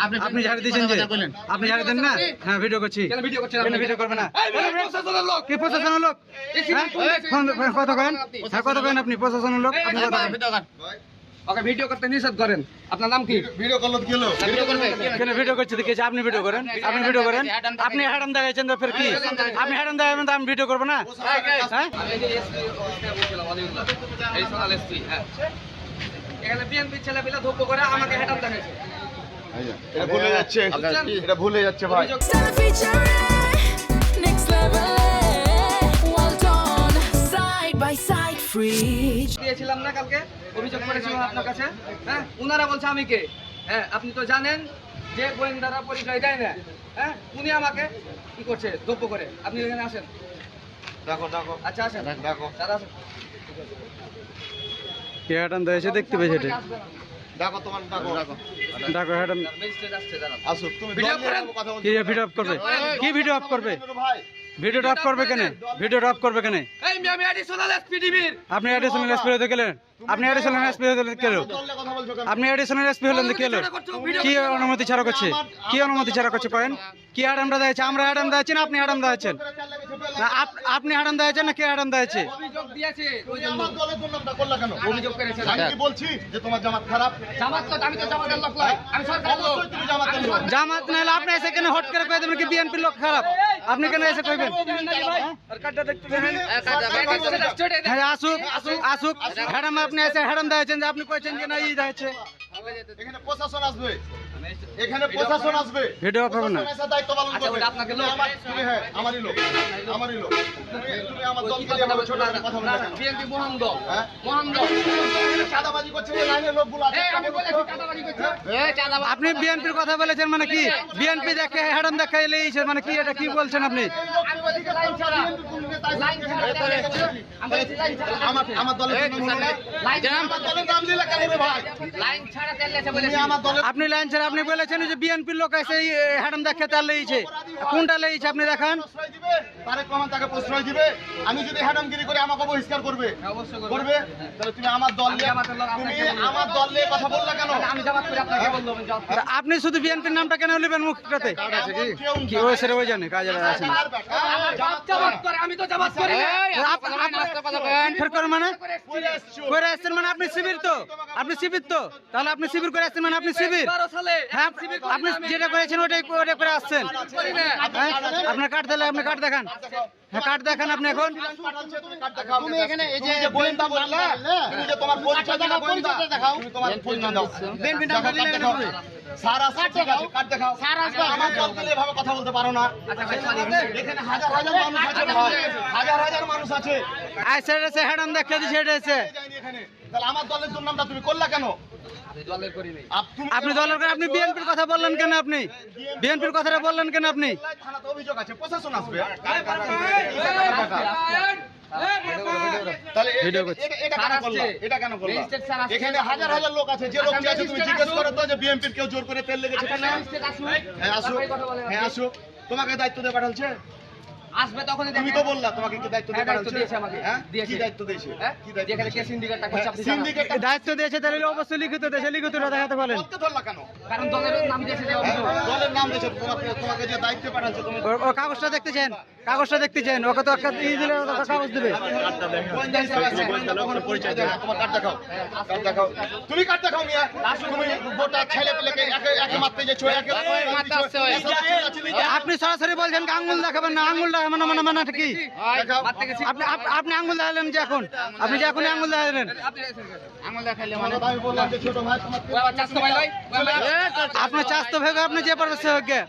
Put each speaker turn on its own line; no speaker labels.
আপনি ঝাড় দিয়েছেন যে আপনি ঝাড় দেন না। হ্যাঁ ভিডিও করছি। কেন ভিডিও করবে না? কি প্রশাসনের লোক? কথা করেন? হ্যাঁ কথা করেন আপনি প্রশাসনের লোক। আপনি কথা করেন।
ওকে ভিডিও করতে নিষেধ করেন। আপনার নাম কি?
ভিডিও করলো কি হলো?
ভিডিও করবে
কেন ভিডিও করছে দেখেছি? আপনি ভিডিও করেন। আপনি ভিডিও করেন। আপনি হ্যাডাম দেখাইছেন তো ফের কি? আপনি হ্যাডাম দেখাবেন তো আমি ভিডিও করবো না? হ্যাঁ
আমি এই এসপি বলছিলাম ওয়ালিউল্লাহ এই সোনাল এসপি। হ্যাঁ এখানে বিএনপি ছেলেপিলা ধোপ করে আমাকে হেটাম দেখাইছে।
এটা ভুলে যাচ্ছে, এটা ভুলে যাচ্ছে ভাই।
Stella featuring next level. Well done, side by side, free.
দিয়েছিলাম না কালকে, অভিযোগ করেছিলাম আপনার কাছে। হ্যাঁ উনারা বলছে আমি কে? হ্যাঁ আপনি তো জানেন যে গোয়েন্দারা পরিচয় দেয় না। হ্যাঁ উনি আমাকে কি করছে ধোপ করে। আপনি এখানে আসেন।
দেখো দেখো
আচ্ছা আসেন।
দেখো
দাদা আসেন।
কে হ্যাডাম দেখাইছে দেখতে পেয়েছে এটা।
দেখো তোমার দেখো
ডাকো হ্যাডাম
ম্যাজিস্ট্রেট আসছে দাঁড়ান।
আসো তুমি
ভিডিও
দল নিয়ে
করেন।
কথা বলছো
কি ভিডিও অফ করবে? কি ভিডিও অফ করবে?
ভাই।
ভিডিও অফ করবে কেন? ভিডিও অফ করবে কেন?
এই আমি অ্যাডিশনাল এসপি ডিবির।
আপনি অ্যাডিশনাল এসপি হতে গেলেন? আপনি অ্যাডিশনাল এসপি হতে গেলেন?
দল নিয়ে কথা বলছো কেন?
আপনি অ্যাডিশনাল এসপি হলেন কি হলো? কি অনুমতি ছাড়া করছে? কি অনুমতি ছাড়া করছে কয়েন? কি আড়ামটা দিয়েছে? আমরা আড়াম দিয়েছি না আপনি আড়াম দিয়েছেন? না আপনি আড়াম দিয়েছেন না কে আড়াম দিয়েছে?
অভিযোগ দিয়েছে ওই
তুমি
জন্য
আমার দলের দুর্নামটা করলা কেন?
অভিযোগ করেছে।
আমি কি বলছি যে তোমার জামাত খারাপ?
জামাত তো আমি তো জামাতের লোক নয়। আমি সরকার লোক।
অবশ্যই তুমি জামাতের লোক।
জামাত নাহলে আপনি এসে কেন হট করে কয়ে দেবেন কি বিএনপির লোক খারাপ? আপনি কেন এসে কইবেন?
আর কাটটা দেখতে দেন।
হ্যাঁ আসুক আসুক হ্যাডাম আপনি এসে হ্যাডাম দিয়েছেন যে আপনি কইছেন যে না ই দিয়েছে।
এখানে প্রশাসন আসবে, এখানে প্রশাসন আসবে।
ভিডিও অফ হবে না?
প্রশাসন এসে দায়িত্ব পালন
আচ্ছা,
করবে।
ওটা আপনাকে লোক।
তুমি হ্যাঁ আমারই লোক, আমারই লোক। তুমি আমার দলকে নিয়ে এভাবে ছোট করে কথা বলছো কেন?
বিএনপি মহান দল।
হ্যাঁ?
মহান দল।
চাঁদাবাজি করছে এই লাইনের লোকগুলো আছে।
এই আমি বলেছি চাঁদাবাজি করছে। এই চাঁদাবাজি।
আপনি বিএনপির কথা বলেছেন মানে কি? বিএনপি দেখে হ্যাডাম দেখা এলেইছে মানে কি? এটা কি বলছেন আপনি?
আমি বলেছি লাইন ছাড়া। লাইন ছাড়া। আমি বলেছি লাইন ছাড়া।
আমার দলের নাম হলো না।
লাইন ছাড়া।
আমার দলের নাম দিলে কেন রে ভাই?
লাইন ছাড়া তেলেছে
তুমি
বলেছি।
আমার দলের
আপনি লাইন ছাড়া আপনি বলেছেন যে বিএনপির লোক এসে হ্যাডাম দেখে তার লেইছে। কোনটা লেইছে আপনি দেখান?
প্রশ্রয় দিবে, তারেক রহমান তাকে প্রশ্রয় দিবে। আমি যদি হ্যাডামগিরি করে আমাকে বহিষ্কার করবে,
অবশ্যই
করবে। তাহলে তুমি আমার দল নিয়ে তুমি আমার দল নিয়ে কথা বললা কেন?
আমি জামাত করে আপনাকে বললাম আমি জামাত।
আর আপনি শুধু বিএনপির নামটা কেন নেবেন মুখটাতে? কি ওই সেরে ওই জানে কাজে আছে না।
জামাত করে আমি তো জামাত করি না।
ফের করে মানে করে আসছেন মানে আপনি শিবির তো? আপনি শিবির তো? তাহলে আপনি শিবির করে আসছেন মানে আপনি শিবির?
12 সালে
হ্যাঁ আপনি যেটা করেছেন ওটাই করে আসছেন।
করি না।
হ্যাঁ আপনার কার্ড দিলে আপনি কার্ড দেখান। হ্যাঁ কার্ড দেখান আপনি এখন।
তুমি এখানে এই যে গোয়েন্দা বললা, তুমি যে তোমার পরিচয় দেখাও, পরিচয়টা দেখাও। তুমি তোমার পরিচয় দাও।
বিএনপির নামটা দিলে কেন আপনি?
স্যার আসবে, ঠিক আছে, কার্ড দেখাও। আমার দলকে নিয়ে এভাবে কথা বলতে পারো না। এখানে হাজার হাজার মানুষ আছে ভাই, হাজার হাজার মানুষ আছে।
আই সেটা সে হ্যাডাম দেখে দিছে এটা এসে।
যাইনি এখানে। তাহলে আমার দলের দুর্নামটা তুমি করলা কেন?
দলের করি নাই।
আপনি দলের করে আপনি বিএনপির কথা বললেন কেন? আপনি বিএনপির কথাটা বললেন কেন আপনি?
থানাতে অভিযোগ আছে, প্রশাসন আসবে। তাহলে
ভিডিও করছে।
এটা কেন করলা? এটা কেন করলা?
ম্যাজিস্ট্রেট স্যার আসছে।
এখানে হাজার হাজার লোক আছে, যে লোক আছে তুমি জিজ্ঞেস করো তো যে বিএনপির কেউ জোর করে তেল লেগেছে কিনা? হ্যাঁ আসো, হ্যাঁ আসো। তোমাকে দায়িত্ব দিয়ে পাঠালছে?
আসবে তখনই
তুমি তো বললা তোমাকে কি দায়িত্ব দিয়ে
হ্যাঁ, দায়িত্ব
পাঠালছে?
দিয়েছে আমাকে।
হ্যাঁ?
দিয়েছে।
কি দায়িত্ব দিয়েছে?
হ্যাঁ?
কি দায়িত্ব
যেখানে
দিয়েছে?
কে সিন্ডিকেটটা করছে আপনি জানেন।
সিন্ডিকেটটা
দায়িত্ব দিয়েছে তাহলে অবশ্যই লিখিত দেশে লিখিতটা দেখাতে বলেন।
বলতে ধরলা কেন?
কারণ দলের নাম দিয়েছে যে
হ্যাঁ?
অভিযোগ।
দলের নাম দিয়েছে, তোমাকে যে দায়িত্ব পাঠালছে তুমি
ও কাগজটা দেখতে চান? কাগজটা দেখতে চান? ওকে তো একটা ই দিলে ওকে কাগজ দিবে।
গোয়েন্দা হিসেবে আছে, গোয়েন্দা কখনো পরিচয় দেয় না। তোমার কার্ড দেখাও, কার্ড দেখাও। তুমি কার্ড দেখাও মিয়া। তুমি গোটা ছেলে পেলেকে একে মারতে যাচ্ছ, একে মারতে আসছে।
আপনি সরাসরি বলছেন কি আঙ্গুল দেখাবেন না? আঙ্গুল দেখাবেন না মানে কি?
দেখাও।
মারতে গেছি।
আপনি আঙ্গুল দেখালেন যে এখন? আপনি যে এখন আঙ্গুল দেখালেন?
আপনি আঙুল দেখাইলে মানে
আমি বললাম যে ছোট ভাই তোমার
ও আবার চাস্তো ভাই লয়।
আপনার চাস্তো ভেগে আপনি যে পারবে সে হোক গে।